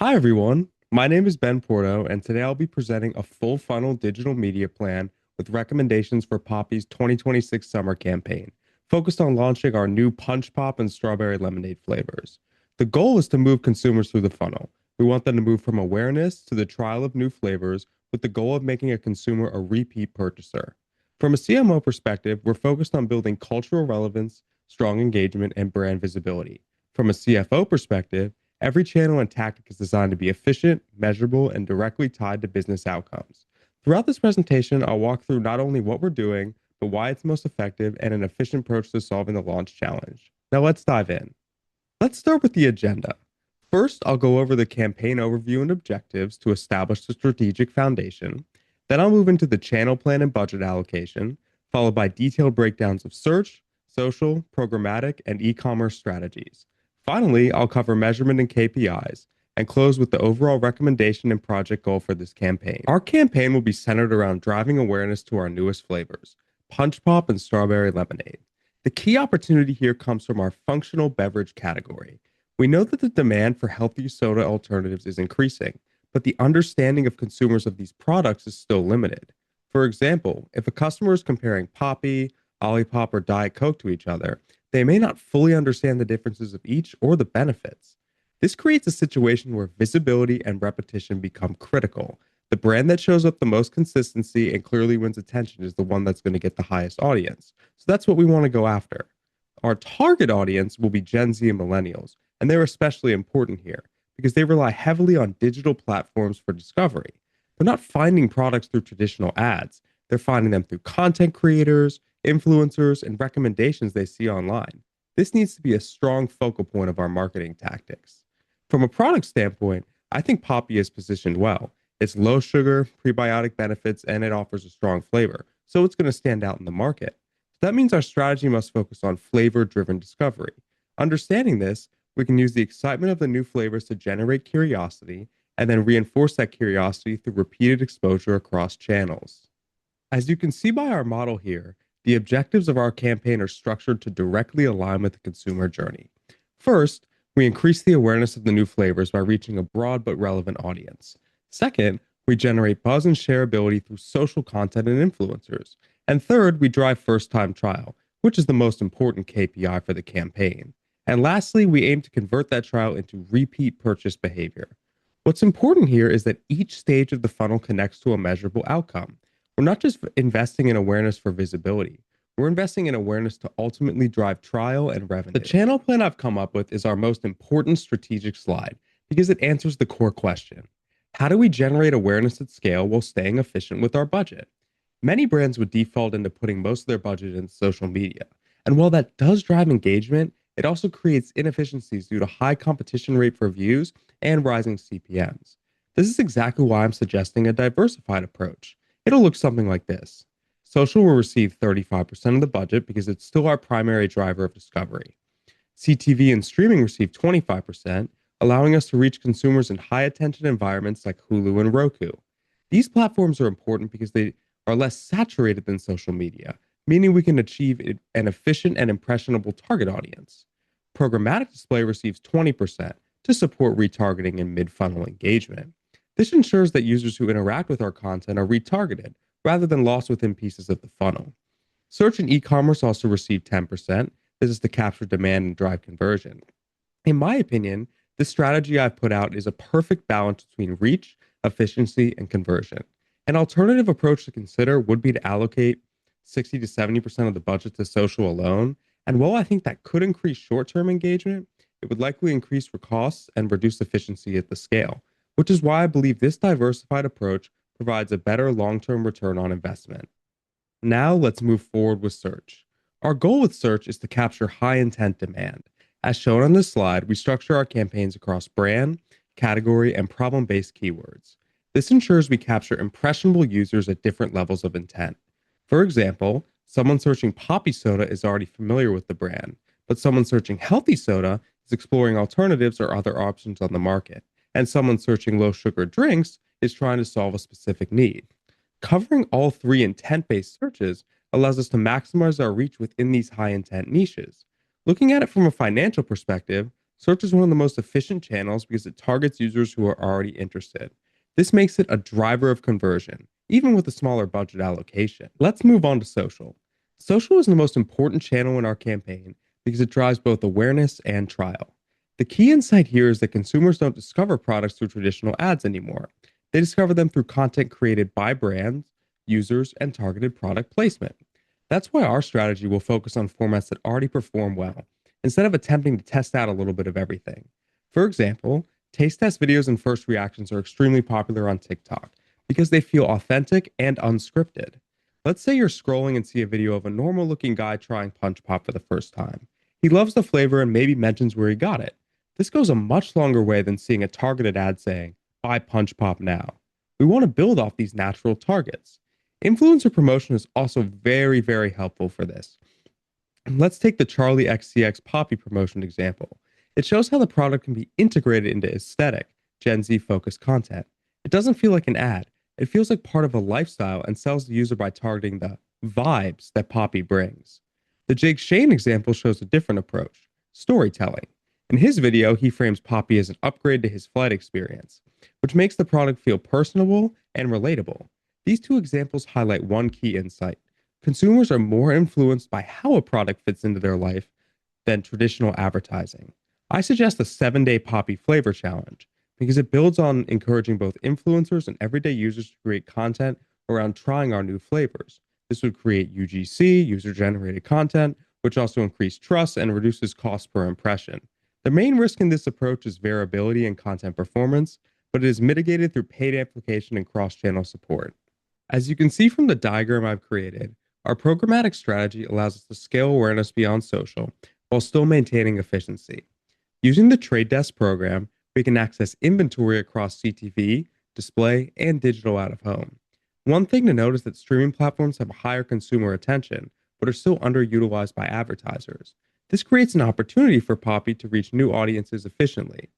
Hi, everyone. My name is Ben Porto, and today I'll be presenting a full funnel digital media plan with recommendations for Poppy's 2026 summer campaign, focused on launching our new Punch Pop and Strawberry Lemonade flavors. The goal is to move consumers through the funnel. We want them to move from awareness to the trial of new flavors with the goal of making a consumer a repeat purchaser. From a CMO perspective, we're focused on building cultural relevance, strong engagement, and brand visibility. From a CFO perspective, every channel and tactic is designed to be efficient, measurable, and directly tied to business outcomes. Throughout this presentation, I'll walk through not only what we're doing, but why it's most effective and an efficient approach to solving the launch challenge. Now let's dive in. Let's start with the agenda. First, I'll go over the campaign overview and objectives to establish the strategic foundation. Then I'll move into the channel plan and budget allocation, followed by detailed breakdowns of search, social, programmatic, and e-commerce strategies. Finally, I'll cover measurement and KPIs and close with the overall recommendation and project goal for this campaign. Our campaign will be centered around driving awareness to our newest flavors, Punch Pop and Strawberry Lemonade. The key opportunity here comes from our functional beverage category. We know that the demand for healthy soda alternatives is increasing, but the understanding of consumers of these products is still limited. For example, if a customer is comparing Poppy, Olipop, or Diet Coke to each other, they may not fully understand the differences of each or the benefits. This creates a situation where visibility and repetition become critical. The brand that shows up the most consistency and clearly wins attention is the one that's going to get the highest audience. So that's what we want to go after. Our target audience will be Gen Z and millennials, and they're especially important here because they rely heavily on digital platforms for discovery. They're not finding products through traditional ads, they're finding them through content creators, influencers, and recommendations they see online. This needs to be a strong focal point of our marketing tactics. From a product standpoint, I think Poppy is positioned well. It's low sugar, prebiotic benefits, and it offers a strong flavor, so it's going to stand out in the market. That means our strategy must focus on flavor driven discovery. Understanding this, we can use the excitement of the new flavors to generate curiosity and then reinforce that curiosity through repeated exposure across channels. As you can see by our model here, the objectives of our campaign are structured to directly align with the consumer journey. First, we increase the awareness of the new flavors by reaching a broad but relevant audience. Second, we generate buzz and shareability through social content and influencers. And third, we drive first-time trial, which is the most important KPI for the campaign. And lastly, we aim to convert that trial into repeat purchase behavior. What's important here is that each stage of the funnel connects to a measurable outcome. We're not just investing in awareness for visibility. We're investing in awareness to ultimately drive trial and revenue. The channel plan I've come up with is our most important strategic slide because it answers the core question. How do we generate awareness at scale while staying efficient with our budget? Many brands would default into putting most of their budget into social media. And while that does drive engagement, it also creates inefficiencies due to high competition rate for views and rising CPMs. This is exactly why I'm suggesting a diversified approach. It'll look something like this. Social will receive 35% of the budget because it's still our primary driver of discovery. CTV and streaming receive 25%, allowing us to reach consumers in high attention environments like Hulu and Roku. These platforms are important because they are less saturated than social media, meaning we can achieve an efficient and impressionable target audience. Programmatic display receives 20% to support retargeting and mid-funnel engagement. This ensures that users who interact with our content are retargeted rather than lost within pieces of the funnel. Search and e-commerce also receive 10%. This is to capture demand and drive conversion. In my opinion, this strategy I've put out is a perfect balance between reach, efficiency, and conversion. An alternative approach to consider would be to allocate 60 to 70% of the budget to social alone. And while I think that could increase short-term engagement, it would likely increase for costs and reduce efficiency at the scale, which is why I believe this diversified approach provides a better long-term return on investment. Now let's move forward with search. Our goal with search is to capture high-intent demand. As shown on this slide, we structure our campaigns across brand, category, and problem-based keywords. This ensures we capture impressionable users at different levels of intent. For example, someone searching Poppy soda is already familiar with the brand, but someone searching healthy soda is exploring alternatives or other options on the market, and someone searching low sugar drinks is trying to solve a specific need. Covering all three intent-based searches allows us to maximize our reach within these high-intent niches. Looking at it from a financial perspective, Search is one of the most efficient channels because it targets users who are already interested. This makes it a driver of conversion, even with a smaller budget allocation. Let's move on to social. Social is the most important channel in our campaign because it drives both awareness and trial. The key insight here is that consumers don't discover products through traditional ads anymore. They discover them through content created by brands, users, and targeted product placement. That's why our strategy will focus on formats that already perform well, instead of attempting to test out a little bit of everything. For example, taste test videos and first reactions are extremely popular on TikTok because they feel authentic and unscripted. Let's say you're scrolling and see a video of a normal looking guy trying Punch Pop for the first time. He loves the flavor and maybe mentions where he got it. This goes a much longer way than seeing a targeted ad saying, buy Punch Pop now. We want to build off these natural targets. Influencer promotion is also very helpful for this. Let's take the Charlie XCX Poppy promotion example. It shows how the product can be integrated into aesthetic, Gen Z focused content. It doesn't feel like an ad, it feels like part of a lifestyle and sells the user by targeting the vibes that Poppy brings. The Jake Shane example shows a different approach, storytelling. In his video, he frames Poppy as an upgrade to his flight experience, which makes the product feel personable and relatable. These two examples highlight one key insight. Consumers are more influenced by how a product fits into their life than traditional advertising. I suggest a 7-day Poppy flavor challenge because it builds on encouraging both influencers and everyday users to create content around trying our new flavors. This would create UGC, user generated content, which also increases trust and reduces cost per impression. The main risk in this approach is variability in content performance, but it is mitigated through paid amplification and cross channel support. As you can see from the diagram I've created, our programmatic strategy allows us to scale awareness beyond social while still maintaining efficiency. Using the Trade Desk program, we can access inventory across CTV, display, and digital out of home. One thing to note is that streaming platforms have a higher consumer attention, but are still underutilized by advertisers. This creates an opportunity for Poppy to reach new audiences efficiently.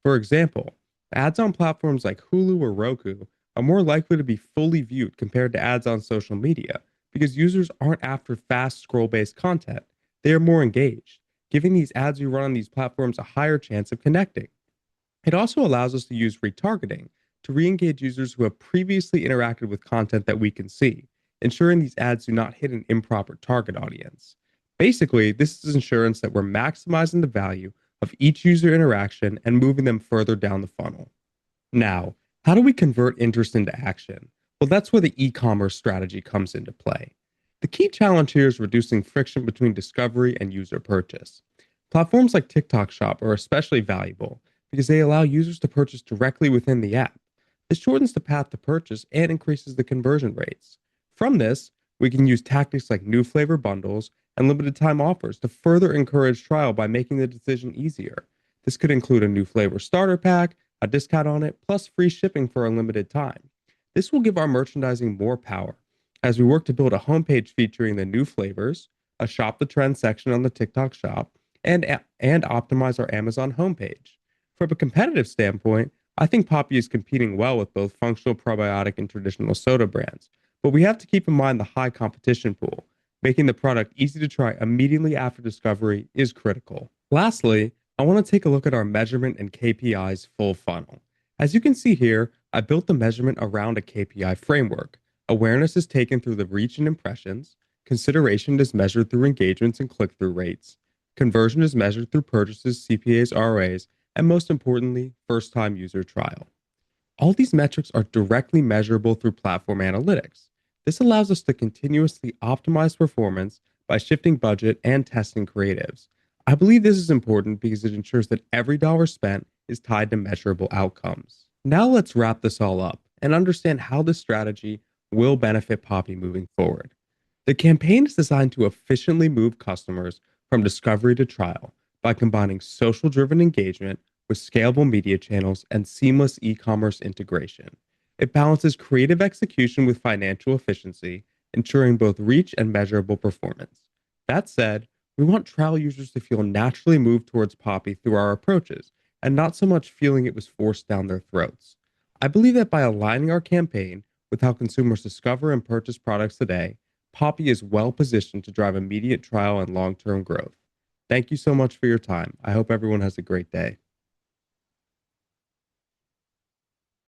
For example, ads on platforms like Hulu or Roku are more likely to be fully viewed compared to ads on social media because users aren't after fast scroll-based content. They are more engaged, giving these ads we run on these platforms a higher chance of connecting. It also allows us to use retargeting to re-engage users who have previously interacted with content that we can see, ensuring these ads do not hit an improper target audience. Basically, this is assurance that we're maximizing the value of each user interaction and moving them further down the funnel. Now, how do we convert interest into action? Well, that's where the e-commerce strategy comes into play. The key challenge here is reducing friction between discovery and user purchase. Platforms like TikTok Shop are especially valuable because they allow users to purchase directly within the app. This shortens the path to purchase and increases the conversion rates. From this, we can use tactics like new flavor bundles and limited time offers to further encourage trial by making the decision easier. This could include a new flavor starter pack, a discount on it, plus free shipping for a limited time. This will give our merchandising more power as we work to build a homepage featuring the new flavors, a shop the trend section on the TikTok shop, and optimize our Amazon homepage. From a competitive standpoint, I think Poppy is competing well with both functional probiotic and traditional soda brands, but we have to keep in mind the high competition pool. Making the product easy to try immediately after discovery is critical. Lastly, I want to take a look at our measurement and KPIs full funnel. As you can see here, I built the measurement around a KPI framework. Awareness is taken through the reach and impressions. Consideration is measured through engagements and click-through rates. Conversion is measured through purchases, CPAs, ROAs, and most importantly, first-time user trial. All these metrics are directly measurable through platform analytics. This allows us to continuously optimize performance by shifting budget and testing creatives. I believe this is important because it ensures that every dollar spent is tied to measurable outcomes. Now let's wrap this all up and understand how this strategy will benefit Poppy moving forward. The campaign is designed to efficiently move customers from discovery to trial by combining social-driven engagement with scalable media channels and seamless e-commerce integration. It balances creative execution with financial efficiency, ensuring both reach and measurable performance. That said, we want trial users to feel naturally moved towards Poppy through our approaches, and not so much feeling it was forced down their throats. I believe that by aligning our campaign with how consumers discover and purchase products today, Poppy is well positioned to drive immediate trial and long-term growth. Thank you so much for your time. I hope everyone has a great day.